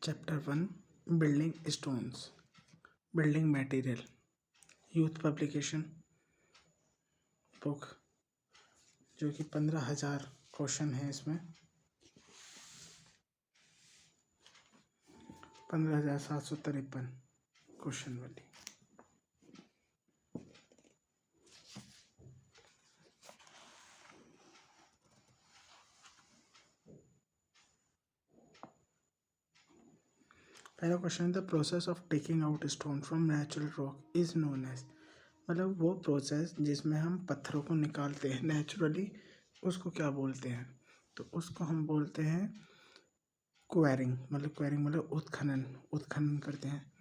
Chapter 1 building stones building material youth publication book जो कि 15,000 question है। इसमें 15,753 क्वेश्चन वाली। पहला question, the process of taking out stone from natural rock is known as, मतलब वो प्रोसेस जिसमें हम पत्थरों को निकालते हैं नेचुरली, उसको क्या बोलते हैं? तो उसको हम बोलते हैं क्वेरिंग। मतलब उत्खनन करते हैं।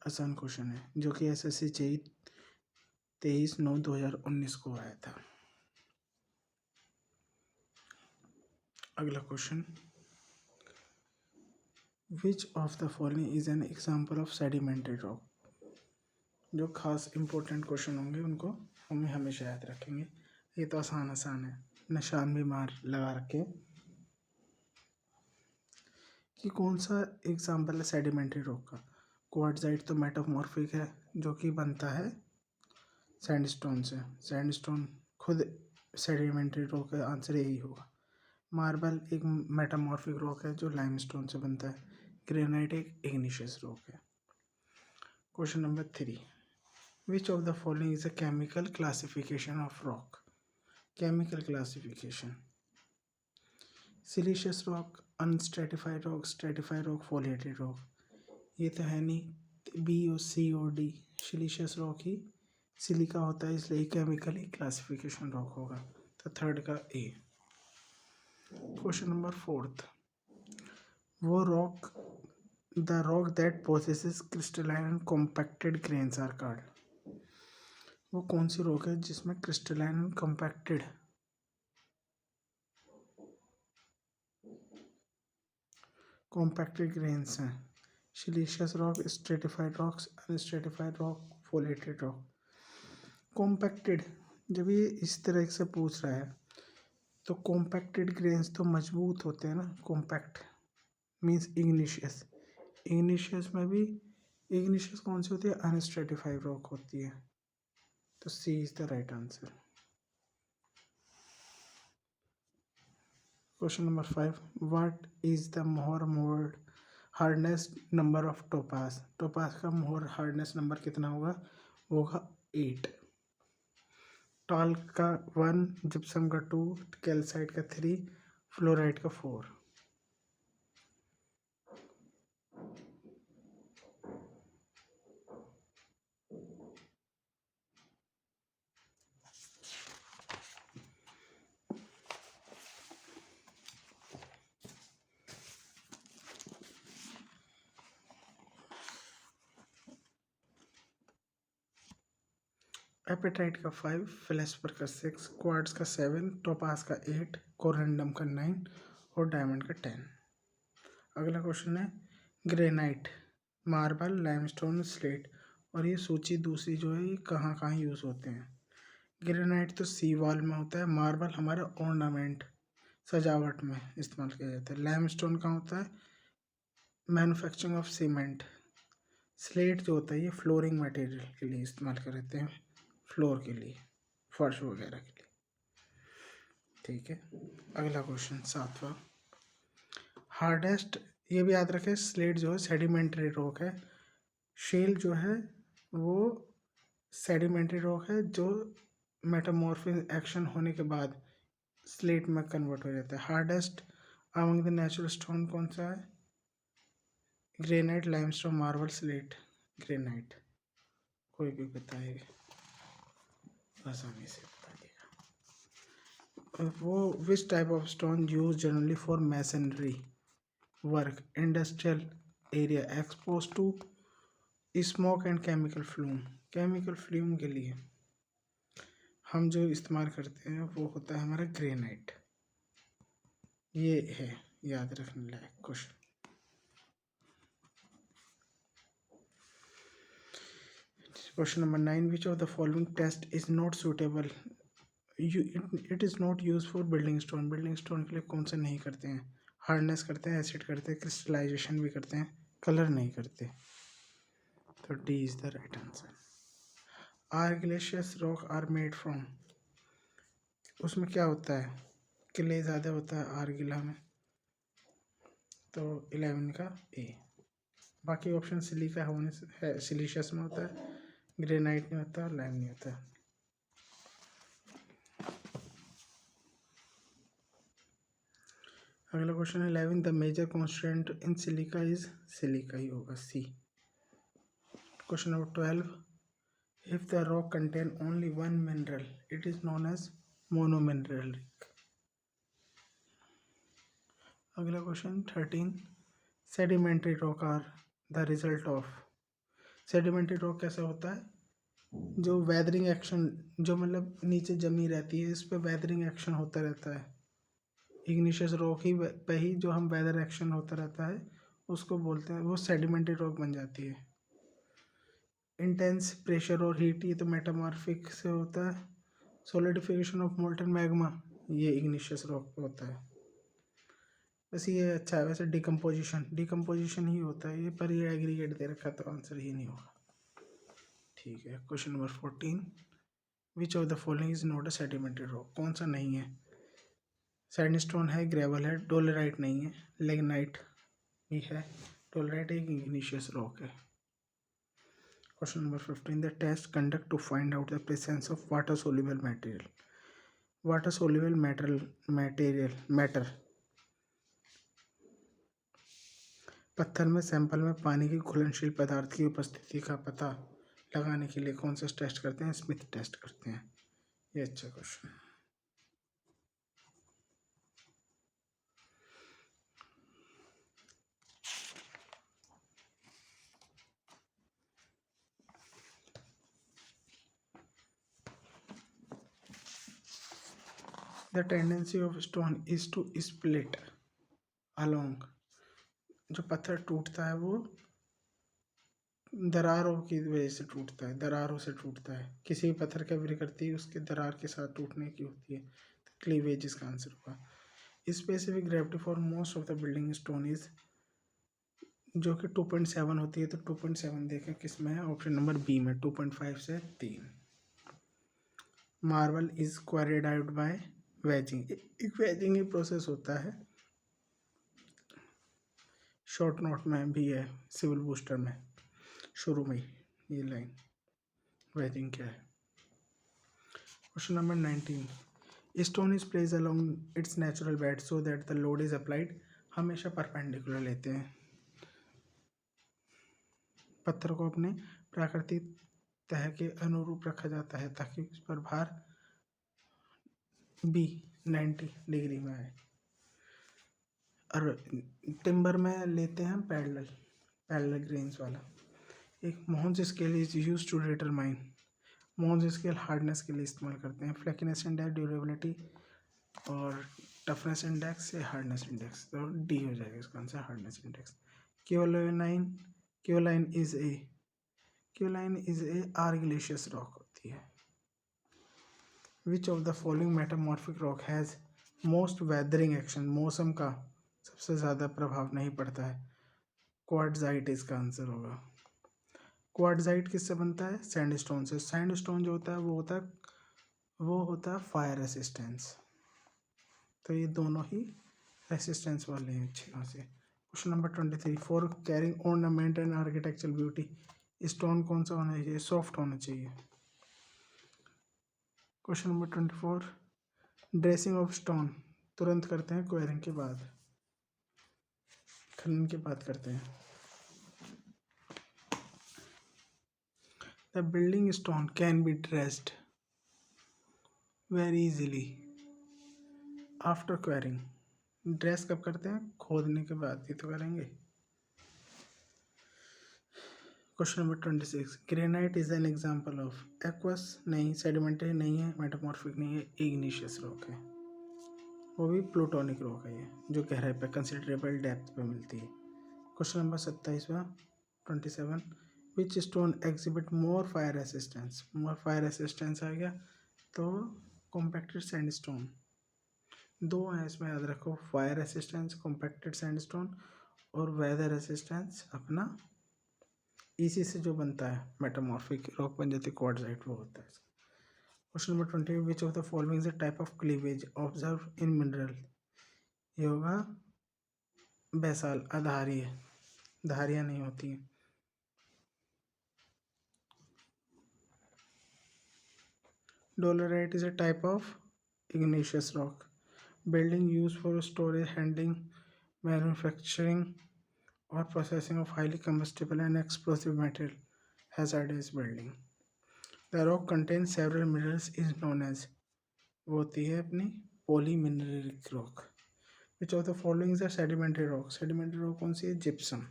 आसान क्वेश्चन है जो कि SSC JEE 23/9/2019 को आया था। अगला question, which of the following is an example of sedimented rock. जो खास इंपॉर्टेंट क्वेश्चन होंगे उनको हमें हमेशा याद रखेंगे। ये तो आसान है, निशान भी मार लगा रखे कि कौन सा एग्जाम्पल है सेडिमेंट्री रॉक का। क्वार्ट्जाइट तो मेटामॉर्फिक है जो कि बनता है सैंडस्टोन से। सैंडस्टोन खुद सेडिमेंट्री रॉक का आंसर यही होगा। मार्बल एक मेटामॉर्फिक रॉक है जो लाइमस्टोन से बनता है। ग्रेनाइट एक इग्निशियस रॉक है। Question number 3, which of the following is a chemical classification of rock. Chemical classification, siliceous rock, unstratified rock, stratified rock, foliated rock. ये तो है नहीं, B और C और D। सिलिशियस रॉक ही सिलिका होता है, इसलिए केमिकली क्लासिफिकेशन रॉक होगा। तो थर्ड का A। क्वेश्चन नंबर 4, वो rock the rock that possesses crystalline and compacted grains are called. वो कौन सी रॉक है जिसमें क्रिस्टलाइन एंड कॉम्पैक्टेड ग्रेन्स हैं? Siliceous rock, stratified rocks, unstratified rock, foliated rock. Compacted, जब ये इस तरह से पूछ रहा है तो कॉम्पैक्टेड ग्रेन्स तो मजबूत होते हैं ना। Compact means igneous. इग्निशियस में भी इग्निशियस कौन सी होती है? अनस्ट्रेटिफाइड रॉक होती है। तो C is the right answer. Question number 5, what is the more hardness number of topaz. Topaz का मोर हार्डनेस नंबर कितना होगा? वो होगा 8। टाल्क का 1, जिप्सम का 2, कैल्साइट का 3, फ्लोराइड का 4। एपेटाइट का 5, फेल्सपर का 6, क्वार्ट्ज का 7, टोपाज का 8, कोरंडम का 9 और डायमंड का 10। अगला क्वेश्चन है ग्रेनाइट, मार्बल, लाइमस्टोन, स्लेट। और ये सूची दूसरी जो है ये कहाँ कहाँ यूज़ होते हैं? ग्रेनाइट तो सी वॉल में होता है। मार्बल हमारे ऑर्नामेंट सजावट में इस्तेमाल किया जाता है। लाइमस्टोन का होता है मैन्युफैक्चरिंग ऑफ सीमेंट। स्लेट जो होता है ये फ्लोरिंग मटेरियल के लिए इस्तेमाल करते हैं, फ्लोर के लिए, फर्श वगैरह के लिए। ठीक है, अगला क्वेश्चन 7वां, हार्डेस्ट। ये भी याद रखें, स्लेट जो है सेडिमेंट्री रॉक है। शेल जो है वो सेडिमेंट्री रॉक है जो मेटामॉर्फिक एक्शन होने के बाद स्लेट में कन्वर्ट हो जाता है। Hardest among the natural stone कौन सा है? Granite, limestone, marble, slate. Granite, कोई भी बताएगा आसानी से बता देगा। वो which type of stone use generally for masonry work, industrial area expose to smoke and chemical flume. Chemical flume के लिए हम जो इस्तेमाल करते हैं वो होता है हमारा ग्रेनाइट। ये है याद रखने लायक question. Question number 9, which of the following test is not suitable, it is not use for building stone. Building stone के लिए कौन सा नहीं करते हैं? हार्डनेस करते हैं, एसिड करते हैं, क्रिस्टलाइजेशन भी करते हैं, कलर नहीं करते। तो D is the right answer. Argillaceous rock are made from, उसमें क्या होता है, क्ले ज़्यादा होता है आर्गिला में, तो 11 का ए। बाकी ऑप्शन सिलिका होने से है, सिलिशियस में होता है, ग्रेनाइट नहीं होता, लाइम नहीं होता। अगला क्वेश्चन है 11, the major constant in silica is, silica ही होगा, C. Question number 12, if the rock contain only one mineral it is known as monomineralic. अगला question 13, sedimentary rock are the result of, sedimentary rock कैसे होता है, जो weathering action, जो मतलब नीचे जमी रहती है, इस पे वेदरिंग एक्शन होता रहता है। इग्निशियस रॉक ही पे ही जो हम वेदर एक्शन होता रहता है उसको बोलते हैं, वो सेडिमेंट्री रॉक बन जाती है। इंटेंस प्रेशर और हीट, ये तो मेटामॉर्फिक से होता है। सॉलिडिफिकेशन ऑफ मोल्टन मैग्मा, ये इग्निशियस रॉक पे होता है। बस ये अच्छा है, वैसे डिकम्पोजिशन ही होता है ये, पर ये एग्रीगेट दे रखा तो आंसर ही नहीं होगा। ठीक है, question number 14, which of the following is not a sedimentary rock, कौन सा नहीं है। सैंडस्टोन है, ग्रेवल है, डोलेराइट नहीं है, लिग्नाइट भी है, डोलेराइट एक इग्निशियस रॉक है। Question number 15, the test conduct to find out the presence of water soluble material, water soluble matter, पत्थर में सैंपल में पानी की घुलनशील पदार्थ की उपस्थिति का पता लगाने के लिए कौन सा टेस्ट करते हैं, स्मिथ टेस्ट करते हैं। ये अच्छा क्वेश्चन है। The tendency of stone is to split along, जो पत्थर टूटता है वो दरारों की वजह से टूटता है, दरारों से टूटता है। किसी भी पत्थर की विकृति उसके दरार के साथ टूटने की होती है, तो क्लीवेज इसका आंसर होगा। Specific gravity for most of the building stone is, जो कि 2.7 होती है, तो 2.7 देखें किस में है, ऑप्शन नंबर बी में, 2.5 से 3। Marble is quarried out by wedging, एक वेजिंग ही प्रोसेस होता है। शॉर्ट नोट में भी है, सिविल बूस्टर में शुरू में ये लाइन, वेजिंग क्या है। Question number 19, stone is place along it's natural bed so that the load is applied, हमेशा परपेंडिकुलर लेते हैं, पत्थर को अपने प्राकृतिक तह के अनुरूप रखा जाता है ताकि उस पर भार बी 90 डिग्री में आए। और टिम्बर में लेते हैं पैरेलल ग्रेन्स वाला। एक Mohs scale is use to determine, Mohs scale hardness के लिए इस्तेमाल करते हैं। फ्लैकीनेस इंडेक्स ड्यूरेबिलिटी और टफनेस इंडेक्स से हार्डनेस इंडेक्स, तो डी हो जाएगा इसका answer, hardness index. Kaolin is a argillaceous rock होती है। Which of the following metamorphic rock has most weathering action, मौसम का सबसे ज़्यादा प्रभाव नहीं पड़ता है, क्वार्ट्जाइट इसका आंसर होगा। क्वार्ट्जाइट किससे बनता है, सैंडस्टोन से। सैंडस्टोन जो होता है वो होता है फायर रेसिस्टेंस, तो ये दोनों ही रेसिस्टेंस वाले हैं अच्छी खासे। Question number 23, for carrying ornament and architectural beauty, stone कौन सा होना चाहिए, सॉफ्ट होना चाहिए। Question number 24, dressing of stone तुरंत करते हैं क्वेरिंग के बाद, खनन के बाद करते हैं। The building stone can be dressed very easily after quarrying, dress कब करते हैं, खोदने के बाद ही तो करेंगे। Question number 26, granite is an example of, aqueous नहीं, सेडिमेंट्री नहीं है, मेटामॉर्फिक नहीं है, इग्निशियस रॉक है, वो भी प्लूटोनिक रॉक है ये, जो गहराई पे कंसिडरेबल डेप्थ पे मिलती है। क्वेश्चन नंबर 27 विच स्टोन एग्जिबिट मोर फायर रेसिस्टेंस आ गया, तो कॉम्पैक्टेड सैंडस्टोन, दो हैं इसमें, याद रखो, फायर रेसिस्टेंस कॉम्पैक्टेड सैंडस्टोन और वेदर रेसिस्टेंस अपना इसी से जो बनता है मेटामॉर्फिक रॉक बन जाती है क्वार्ट्जाइट, वो होता है। Question number 20, which of the following is a type of cleavage observe in mineral. ये होगा बेसाल, अधारीय, धारियाँ नहीं होती हैं। Dolerite is a type of igneous rock. Building used for storage, handling, manufacturing, or processing of highly combustible and explosive material. Hazardous building. The rock contains several minerals is known as, वो होती है अपनी polymineralic rock. Which of the following is a sedimentary rock? Sedimentary rock कौन सी है? Gypsum.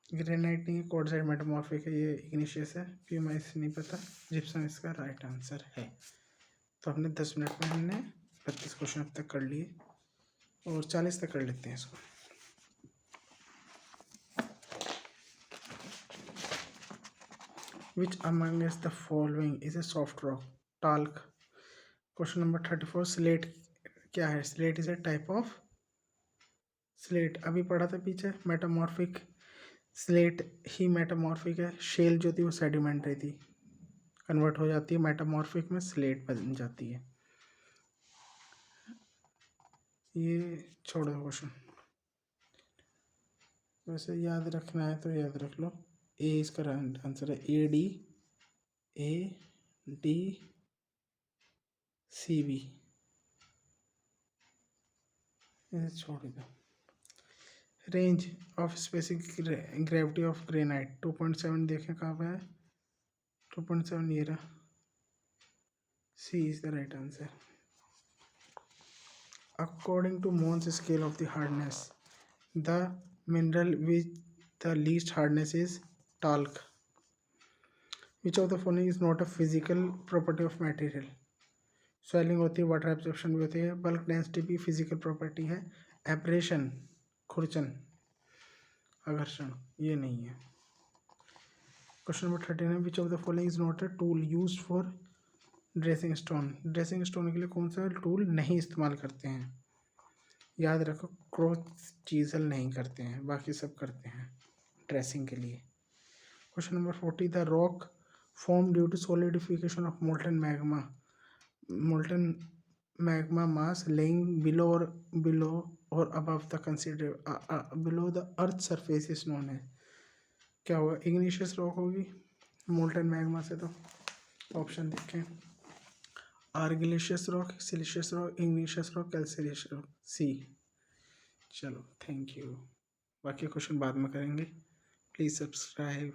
Granite नहीं है, quartzite metamorphic है, ये इग्निशियस है, प्यूमाइस नहीं पता, जिप्सम इसका राइट आंसर है। तो हमने 10 मिनट में हमने 32 क्वेश्चन अब तक कर लिए और 40 तक कर लेते हैं इसको। Which amongst the following is a soft rock? Talc. Question number 34, slate क्या है? Slate is a type of slate, अभी पढ़ा था पीछे, मेटामॉर्फिक स्लेट ही मेटामॉर्फिक है। शेल जो थी वो सेडिमेंट्री थी, कन्वर्ट हो जाती है मेटामॉर्फिक में, स्लेट बन जाती है। ये छोड़ो क्वेश्चन, वैसे याद रखना है तो याद रख लो। ए इसका आंसर है, ADCB, इसे छोड़ दो। Range of specific gravity of granite 2.7, देखें कहाँ पे है? 2.7 ये रहा, C is the right answer. According to Mohs scale of the hardness, the mineral with the least hardness is talc. Which of the following is not a physical property of material? Swelling होती है, water absorption भी होती है, bulk density भी physical property है, abrasion, खुरचन, आकर्षण ये नहीं है। क्वेश्चन नंबर 13 है, which of the following is not a tool used for dressing stone? Dressing stone के लिए कौन सा टूल नहीं इस्तेमाल करते हैं? याद रखो, क्रोच चीजल नहीं करते हैं, बाकी सब करते हैं ड्रेसिंग के लिए। Question number 40, the rock form due to solidification of molten magma mass laying below or above the below the earth surface is known as, क्या होगा? इग्निशियस रॉक होगी मोल्टन मैग्मा से। तो ऑप्शन देखें, argillaceous rock, siliceous rock, igneous rock, calcareous rock, C. चलो thank you, बाकी question बाद में करेंगे। Please subscribe.